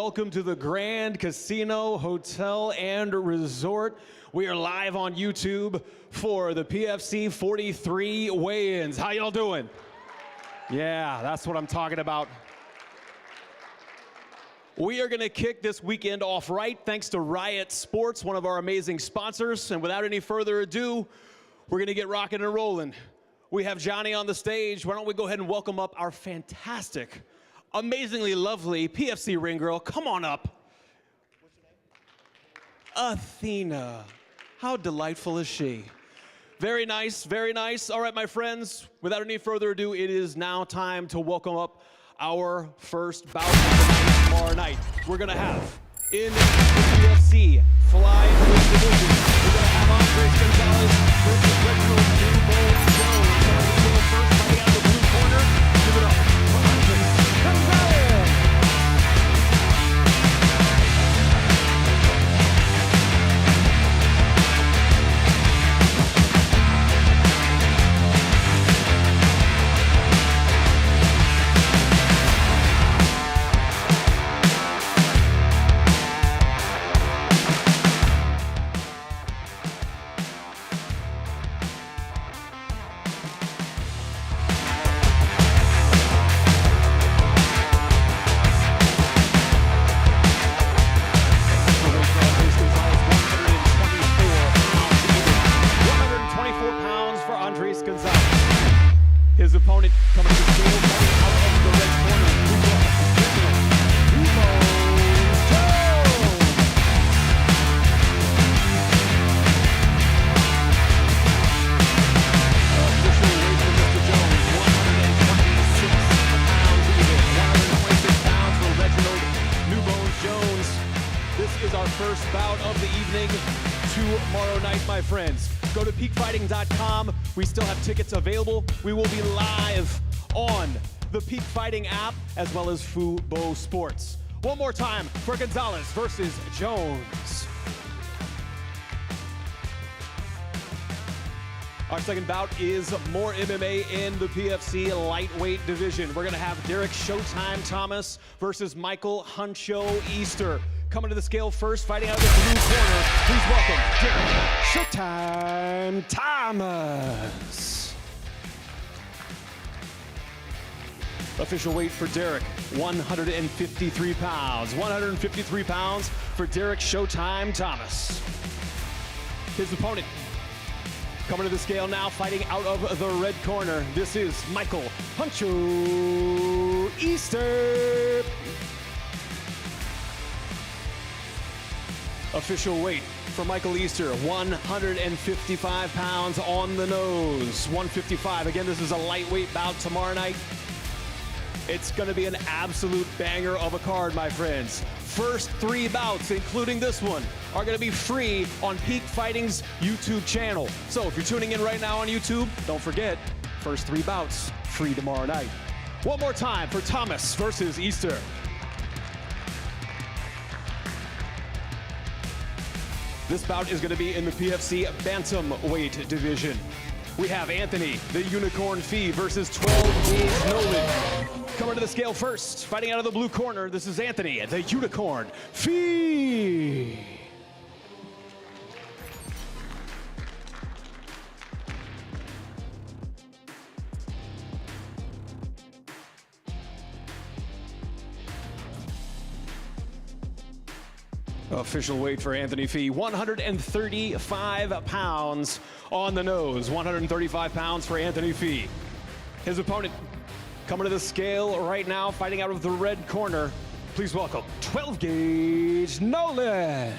welcome to the Grand Casino Hotel and Resort. We are live on YouTube for the PFC 43 weigh-ins. How y'all doing? Yeah, that's what I'm talking about. We are going to kick this weekend off right, thanks to Riot Sports, one of our amazing sponsors. And without any further ado, we're going to get rocking and rolling. We have Johnny on the stage. Why don't we go ahead and welcome up our fantastic, amazingly lovely PFC ring girl. Come on up. What's your name? Athena. How delightful is she? Very nice, very nice. All right, my friends, without any further ado, it is now time to welcome up our first bout tomorrow night. We're going to have in the PFC flyweight division, we're going to have Gonzalez versus Reginald Newbold Jones. First fighting out of the blue corner. Give it up for Gonzalez. His opponent coming to the field, coming out of the red corner. Official weight for Mr. Jones, 126 pounds even. 126 pounds for Reginald Newbones Jones. This is our first bout of the evening tomorrow night, my friends. Go to peakfighting.com. We still have tickets available. We will be live on the Peak Fighting app as well as Fubo Sports. One more time for Gonzalez versus Jones. Our second bout is more MMA in the PFC lightweight division. We're going to have Derek Showtime Thomas versus Michael Huncho Easter. Coming to the scale first, fighting out of the blue corner. Please welcome Derek Showtime Thomas. Official weight for Derek, 153 pounds. 153 pounds for Derek Showtime Thomas. His opponent coming to the scale now, fighting out of the red corner. This is Michael Huncho Easter. Official weight for Michael Easter, 155 pounds on the nose. 155. Again, this is a lightweight bout tomorrow night. It's going to be an absolute banger of a card, my friends. First three bouts, including this one, are going to be free on Peak Fighting's YouTube channel. So if you're tuning in right now on YouTube, don't forget, first three bouts, free tomorrow night. One more time for Thomas versus Easter. This bout is going to be in the PFC bantamweight division. We have Anthony, the Unicorn Fee versus 12-gauge Nolan. Coming to the scale first, fighting out of the blue corner, this is Anthony, the Unicorn Fee. Official weight for Anthony Fee, 135 pounds on the nose. 135 pounds for Anthony Fee. His opponent coming to the scale right now, fighting out of the red corner. Please welcome 12-gauge Nolan.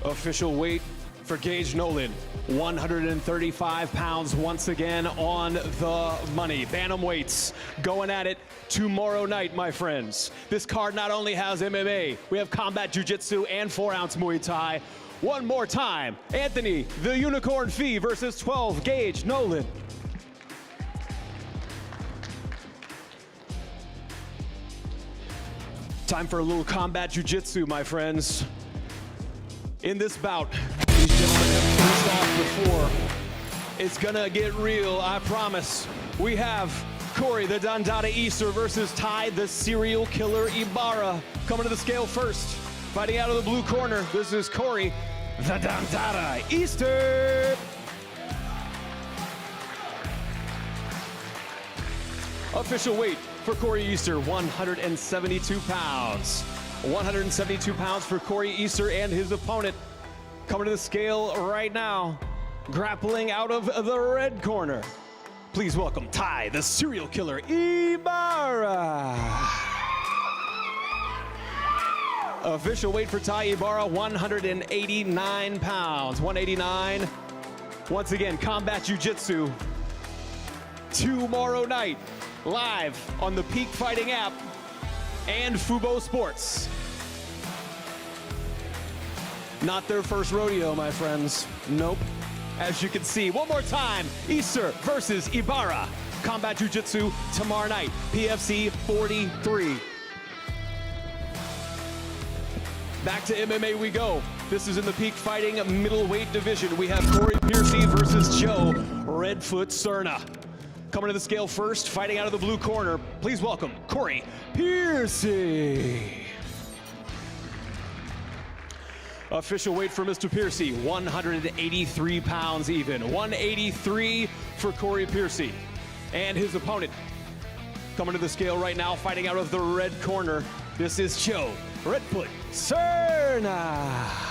Official weight for Gage Nolan, 135 pounds once again on the money. Bantamweights going at it tomorrow night, my friends. This card not only has MMA, we have combat jiu-jitsu and 4-ounce Muay Thai. One more time, Anthony, the Unicorn Fee versus 12-gauge Nolan. Time for a little combat jiu-jitsu, my friends. In this bout, these gentlemen have faced off before. It's gonna get real, I promise. We have Corey the Dandada Easter versus Ty the Serial Killer Ibara. Coming to the scale first, fighting out of the blue corner, this is Corey the Dandada Easter. Official weight for Corey Easter, 172 pounds. 172 pounds for Corey Easter and his opponent. Coming to the scale right now, grappling out of the red corner. Please welcome Ty, the Serial Killer Ibara. Official weight for Ty Ibara, 189 pounds. 189. Once again, Combat Jiu-Jitsu. Tomorrow night, live on the Peak Fighting app and Fubo Sports. Not their first rodeo, my friends. Nope. As you can see, one more time, Easter versus Ibara. Combat Jiu-Jitsu tomorrow night, PFC 43. Back to MMA we go. This is in the Peak Fighting middleweight division. We have Corey Piery versus Joe Redfoot Cerna. Coming to the scale first, fighting out of the blue corner, please welcome Corey Piery. Official weight for Mr. Piery, 183 pounds even. 183 for Corey Piery. And his opponent, coming to the scale right now, fighting out of the red corner, this is Joe Redfoot Cerna.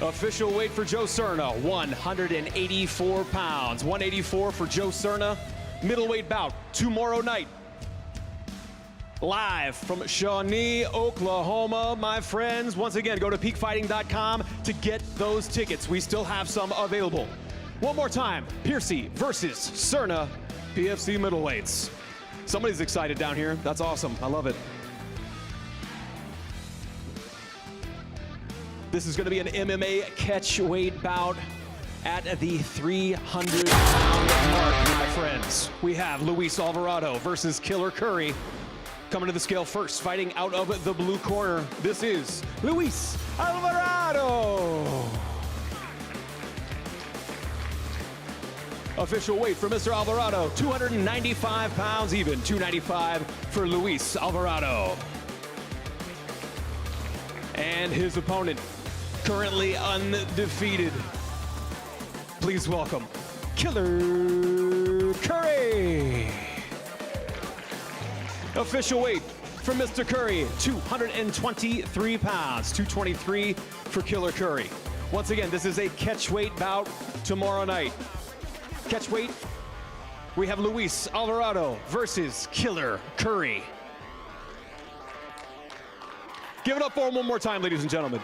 Official weight for Joe Cerna, 184 pounds. 184 for Joe Cerna. Middleweight bout tomorrow night. Live from Shawnee, Oklahoma, my friends. Once again, go to peakfighting.com to get those tickets. We still have some available. One more time, Piery versus Cerna, PFC middleweights. Somebody's excited down here. That's awesome. I love it. This is going to be an MMA catch weight bout at the 300-pound mark, my friends. We have Luis Alvarado versus Killer Curry. Coming to the scale first, fighting out of the blue corner, this is Luis Alvarado. Official weight for Mr. Alvarado, 295 pounds even, 295 for Luis Alvarado. And his opponent, currently undefeated. Please welcome Killer Curry. Official weight for Mr. Curry, 223 pounds, 223 for Killer Curry. Once again, this is a catch weight bout tomorrow night. Catch weight, we have Luis Alvarado versus Killer Curry. Give it up for him one more time, ladies and gentlemen.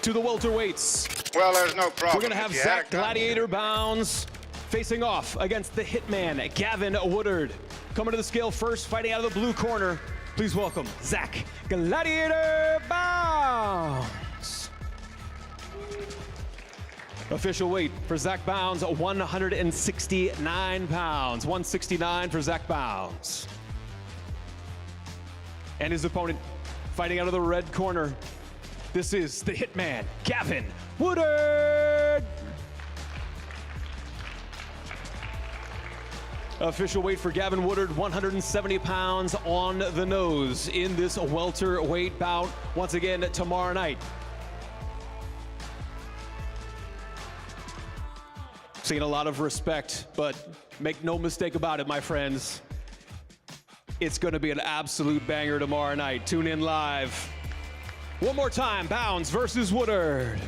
To the welterweights. Well, there's no problem. We're gonna have Zach Gladiator Bounds facing off against the Hitman, Gavin Woodard. Coming to the scale first, fighting out of the blue corner. Please welcome Zach Gladiator Bounds. Official weight for Zach Bounds, 169 pounds. 169 for Zach Bounds. And his opponent, fighting out of the red corner, this is the Hitman, Gavin Woodard. Official weight for Gavin Woodard, 170 pounds on the nose in this welterweight bout. Once again, tomorrow night. Seeing a lot of respect, but make no mistake about it, my friends. It's gonna be an absolute banger tomorrow night. Tune in live. One more time, Bounds versus Woodard.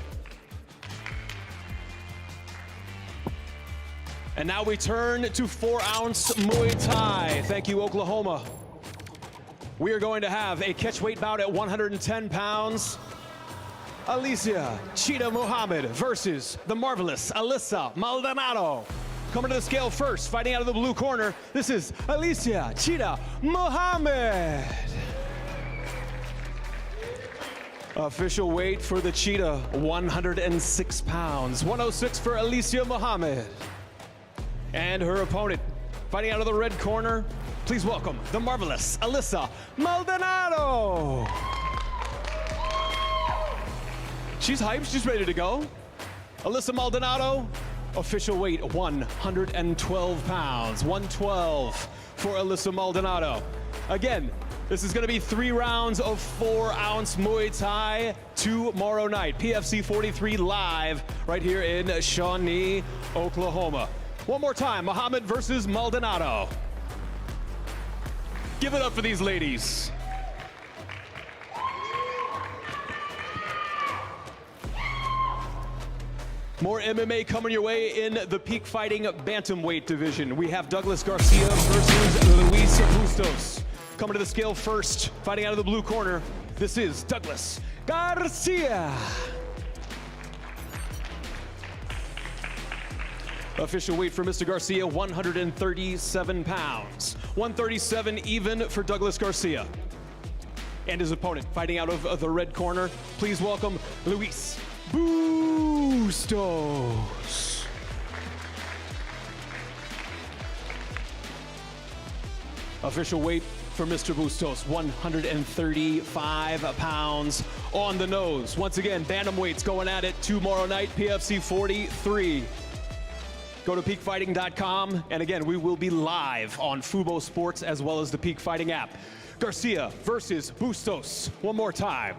And now we turn to 4-ounce Muay Thai. Thank you, Oklahoma. We are going to have a catch weight bout at 110 pounds. Alicia Cheetah Muhammad versus the marvelous Alyssa Maldonado. Coming to the scale first, fighting out of the blue corner, this is Alicia Cheetah Muhammad. Official weight for the Cheetah, 106 pounds. 106 for Alicia Muhammad. And her opponent, fighting out of the red corner, Please welcome the marvelous Alyssa Maldonado. She's hyped, she's ready to go. Alyssa Maldonado, official weight 112 pounds, 112 for Alyssa Maldonado. Again, this is gonna be 3 rounds of 4-ounce Muay Thai tomorrow night. PFC 43 live right here in Shawnee, Oklahoma. One more time, Muhammad versus Maldonado. Give it up for these ladies. More MMA coming your way in the Peak Fighting Bantamweight division. We have Douglas Garcia versus Luis Bustos. Coming to the scale first, fighting out of the blue corner, this is Douglas Garcia. Official weight for Mr. Garcia, 137 pounds. 137 even for Douglas Garcia. And his opponent, fighting out of the red corner, please welcome Luis Bustos. Official weight for Mr. Bustos, 135 pounds on the nose. Once again, bantamweights going at it tomorrow night, PFC 43. Go to peakfighting.com, and again, we will be live on Fubo Sports as well as the Peak Fighting app. Garcia versus Bustos, one more time.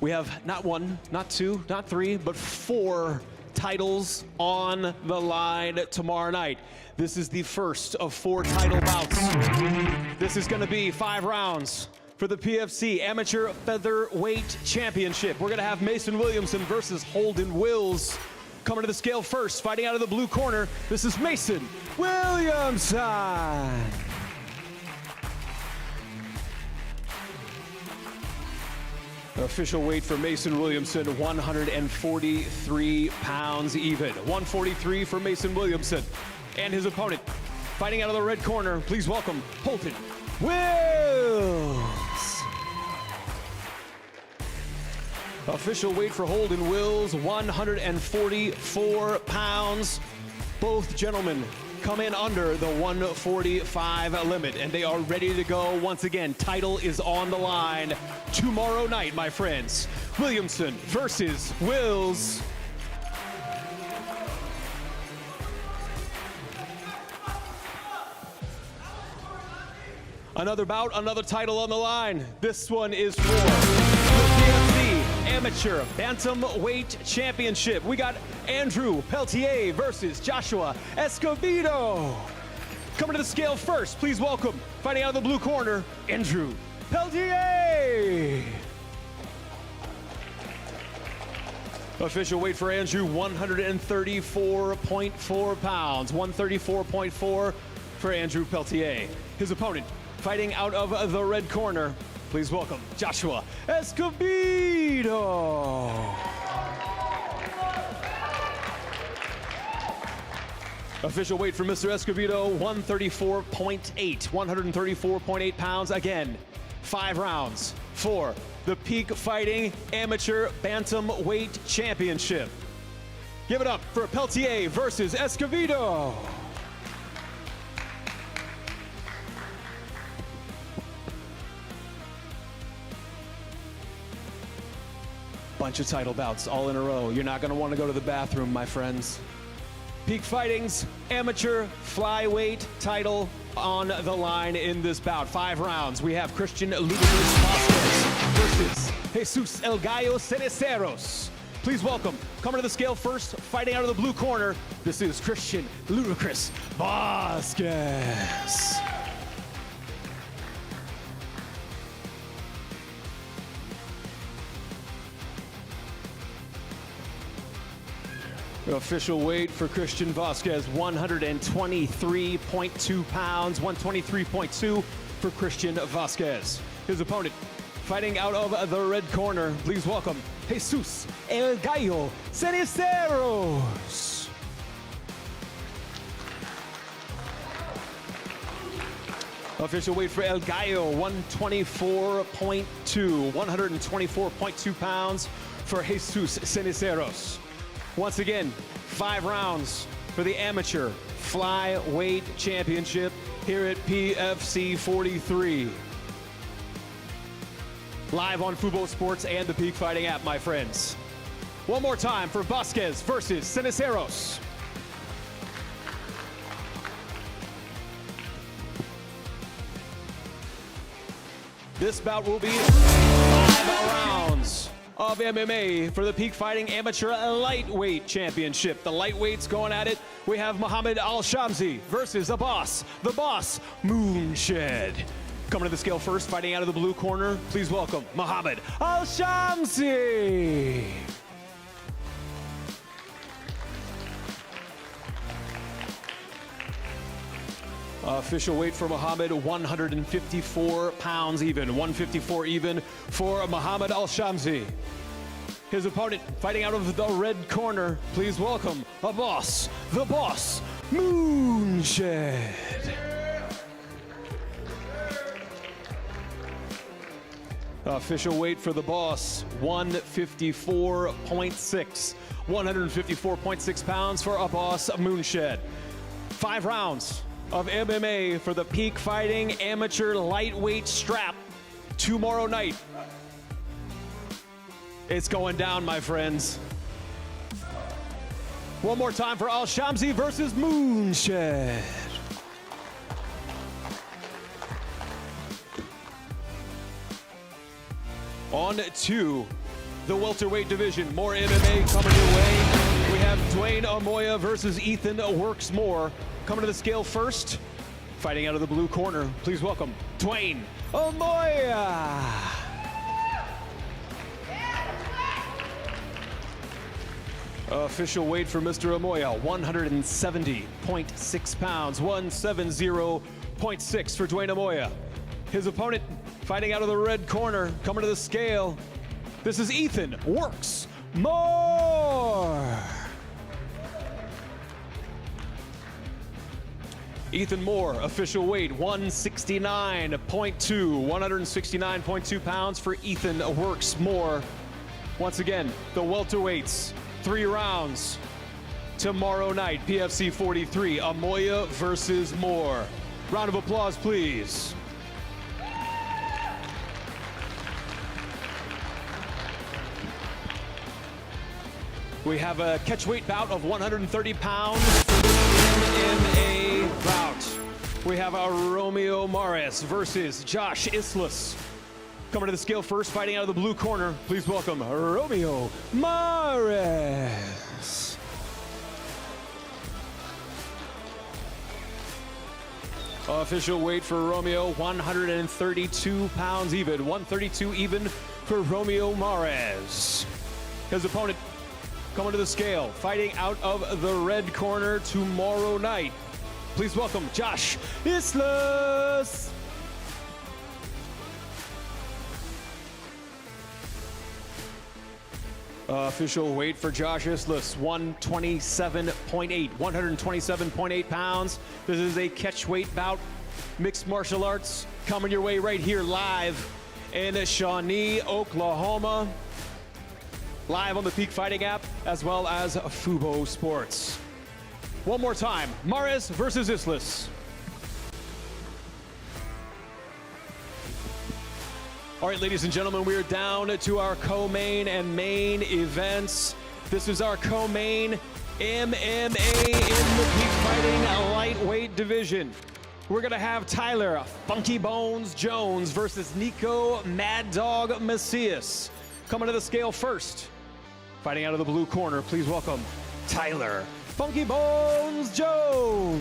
We have not 1, not 2, not 3, but 4 titles on the line tomorrow night. This is the first of 4 title bouts. This is gonna be 5 rounds for the PFC Amateur Featherweight Championship. We're gonna have Mason Williamson versus Holden Wills. Coming to the scale first, fighting out of the blue corner, this is Mason Williamson. Official weight for Mason Williamson, 143 pounds even. 143 for Mason Williamson. And his opponent, fighting out of the red corner, please welcome Holden Wills. Official weight for Holden Wills, 144 pounds. Both gentlemen come in under the 145 limit, and they are ready to go. Once again, title is on the line tomorrow night, my friends. Williamson versus Wills. Another bout, another title on the line. This one is for the PFC Amateur Bantamweight Championship. We got Andrew Peltier versus Joshua Escobido. Coming to the scale first, please welcome, fighting out of the blue corner, Andrew Peltier. Official weight for Andrew, 134.4 pounds. 134.4 for Andrew Peltier. His opponent, fighting out of the red corner, please welcome Joshua Escobido. Official weight for Mr. Escobido, 134.8. 134.8 pounds. Again, 5 rounds for the Peak Fighting Amateur Bantamweight Championship. Give it up for Peltier versus Escobido. Bunch of title bouts all in a row. You're not gonna wanna go to the bathroom, my friends. Peak Fighting's amateur flyweight title on the line in this bout. 5 rounds. We have Christian Ludicrous Vasquez versus Jesus El Gallo Seneros. Please welcome, coming to the scale first, fighting out of the blue corner, this is Christian Ludicrous Vasquez. Official weight for Christian Vasquez, 123.2 pounds, 123.2 for Christian Vasquez. His opponent, fighting out of the red corner, please welcome Jesus El Gallo Seneros. Official weight for El Gallo, 124.2 pounds for Jesus Seneros. Once again, 5 rounds for the amateur flyweight championship here at PFC 43. Live on Fubo Sports and the Peak Fighting app, my friends. One more time for Vasquez versus Seneros. This bout will be 5 rounds of MMA for the Peak Fighting Amateur Lightweight Championship. The lightweights going at it. We have Muhammad Al-Shamzi versus the boss Moonshed. Coming to the scale first, fighting out of the blue corner, please welcome Muhammad Al-Shamzi. Official weight for Muhammad, 154 pounds even, 154 even for Muhammad Al-Shamzi. His opponent fighting out of the red corner, please welcome the boss Moonshed. Official weight for the boss, 154.6. 154.6 pounds for a boss Moonshed. 5 rounds of MMA for the Peak Fighting Amateur Lightweight strap tomorrow night. It's going down, my friends. One more time for Al-Shamzi versus Moonshed. On to the welterweight division. More MMA coming your way. We have Dwayne Omoya versus Ethan Works More. Coming to the scale first, fighting out of the blue corner. Please welcome Dwayne Omoya. Official weight for Mr. Omoya, 170.6 pounds, 170.6 for Dwayne Omoya. His opponent fighting out of the red corner, coming to the scale. This is Ethan Works More. Ethan Moore, official weight, 169.2, 169.2 pounds for Ethan Works More. Once again, the welterweights, 3 rounds tomorrow night, PFC 43, Omoya versus Moore. Round of applause, please. We have a catchweight bout of 130 pounds for the MMA bout. We have a Romeo Mahrez versus Josh Islas. Coming to the scale first, fighting out of the blue corner, please welcome Romeo Mahrez. Official weight for Romeo, 132 pounds even, 132 even for Romeo Mahrez. His opponent coming to the scale, fighting out of the red corner tomorrow night. Please welcome Josh Islas. Official weight for Josh Islas, 127.8, 127.8 pounds. This is a catchweight bout, mixed martial arts, coming your way right here live in Shawnee, Oklahoma. Live on the Peak Fighting app, as well as Fubo Sports. One more time, Mahrez versus Islas. All right, ladies and gentlemen, we are down to our co-main and main events. This is our co-main MMA in the Peak Fighting lightweight division. We're gonna have Tyler Funky Bones Jones versus Nico Mad Dog Macias. Coming to the scale first, fighting out of the blue corner, please welcome Tyler Funky Bones Jones.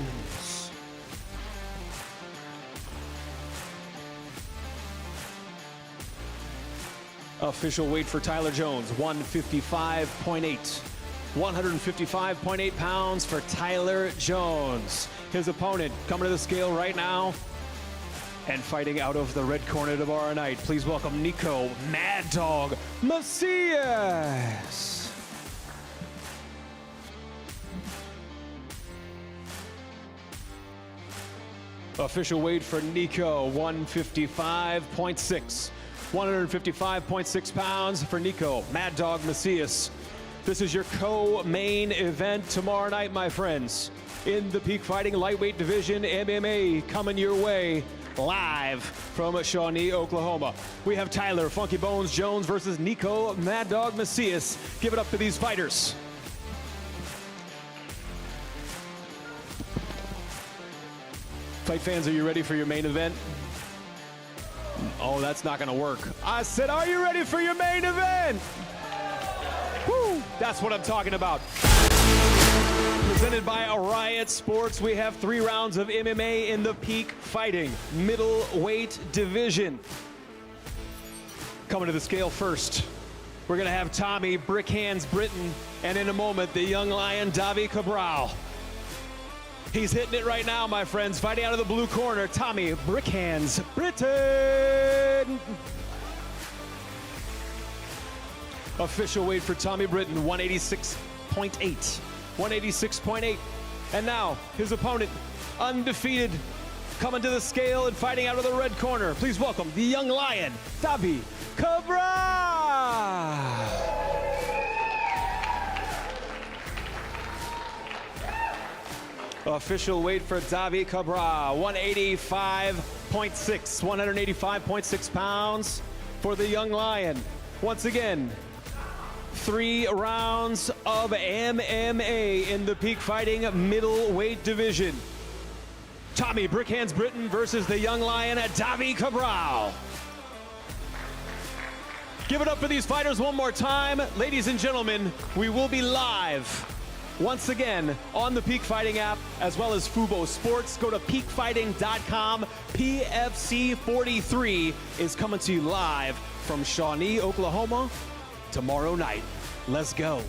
Official weight for Tyler Jones, 155.8. 155.8 pounds for Tyler Jones. His opponent coming to the scale right now and fighting out of the red corner tomorrow night. Please welcome Nico Mad Dog Macias. Official weight for Nico, 155.6. 155.6 pounds for Nico Mad Dog Macias. This is your co-main event tomorrow night, my friends. In the Peak Fighting Lightweight Division, MMA coming your way live from Shawnee, Oklahoma. We have Tyler Funky Bones Jones versus Nico Mad Dog Macias. Give it up to these fighters. Fight fans, are you ready for your main event? Oh, that's not gonna work. I said, are you ready for your main event? Woo, that's what I'm talking about. Presented by Riot Sports, we have 3 rounds of MMA in the Peak Fighting middleweight division. Coming to the scale first, we're gonna have Tommy Brickhands Britton, and in a moment, the young lion, Davi Cabral. He's hitting it right now, my friends. Fighting out of the blue corner, Tommy Brickhands Britton. Official weight for Tommy Britton, 186.8. 186.8. And now, his opponent, undefeated, coming to the scale and fighting out of the red corner. Please welcome the young lion, Davi Cabral. Official weight for Davi Cabral, 185.6, 185.6 pounds for the young lion. Once again, 3 rounds of MMA in the Peak Fighting middleweight division. Tommy Brickhands Britton versus the young lion at Davi Cabral. Give it up for these fighters one more time. Ladies and gentlemen, we will be live once again on the Peak Fighting app, as well as Fubo Sports. Go to peakfighting.com. PFC 43 is coming to you live from Shawnee, Oklahoma tomorrow night. Let's go.